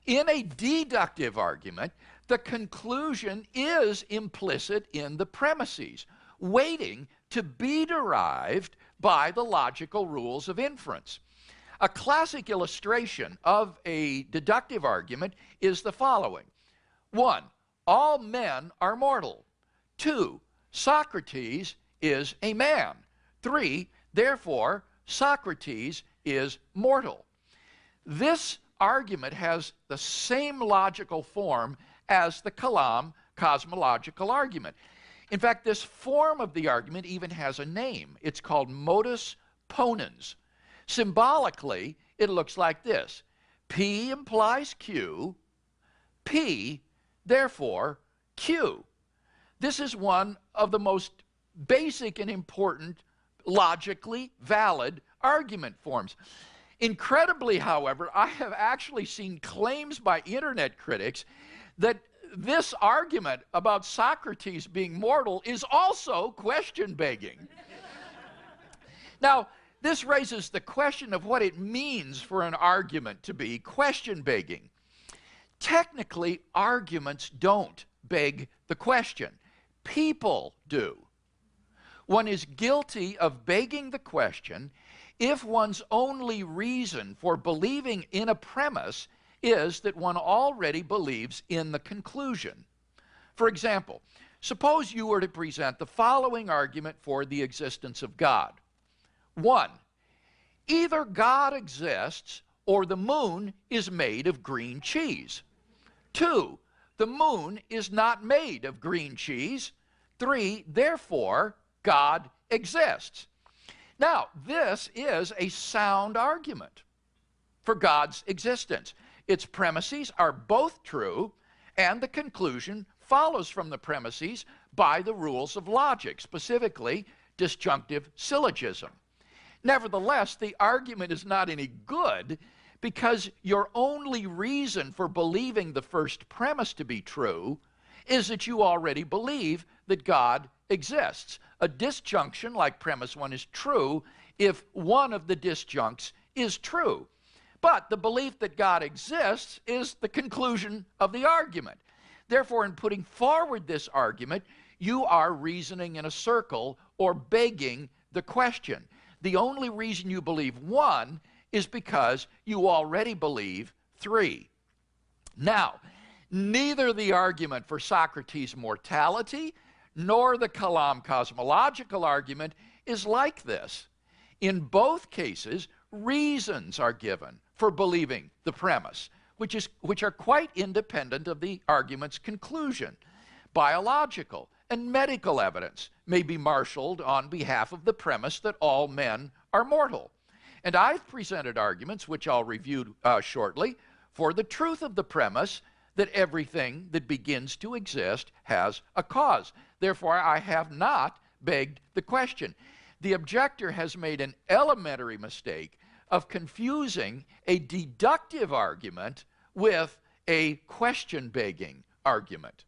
In a deductive argument, the conclusion is implicit in the premises, waiting to be derived by the logical rules of inference. A classic illustration of a deductive argument is the following. 1. All men are mortal. 2. Socrates is a man. 3. Therefore, Socrates is mortal. This argument has the same logical form as the Kalam cosmological argument. In fact, this form of the argument even has a name. It's called modus ponens. Symbolically, it looks like this. P implies Q, P, therefore, Q. This is one of the most basic and important, logically valid argument forms. Incredibly, however, I have actually seen claims by internet critics that this argument about Socrates being mortal is also question-begging. Now, this raises the question of what it means for an argument to be question-begging. Technically, arguments don't beg the question. People do. One is guilty of begging the question if one's only reason for believing in a premise is that one already believes in the conclusion. For example, suppose you were to present the following argument for the existence of God. 1. Either God exists or the moon is made of green cheese. 2. The moon is not made of green cheese. 3. Therefore, God exists. Now, this is a sound argument for God's existence. Its premises are both true, and the conclusion follows from the premises by the rules of logic, specifically disjunctive syllogism. Nevertheless, the argument is not any good because your only reason for believing the first premise to be true is that you already believe that God exists. A disjunction like premise 1 is true if one of the disjuncts is true. But the belief that God exists is the conclusion of the argument. Therefore, in putting forward this argument, you are reasoning in a circle or begging the question. The only reason you believe 1 is because you already believe 3. Now, neither the argument for Socrates' mortality nor the Kalam cosmological argument is like this. In both cases, reasons are given for believing the premise, which are quite independent of the argument's conclusion. Biological and medical evidence may be marshaled on behalf of the premise that all men are mortal. And I've presented arguments, which I'll review shortly, for the truth of the premise that everything that begins to exist has a cause. Therefore, I have not begged the question. The objector has made an elementary mistake of confusing a deductive argument with a question-begging argument.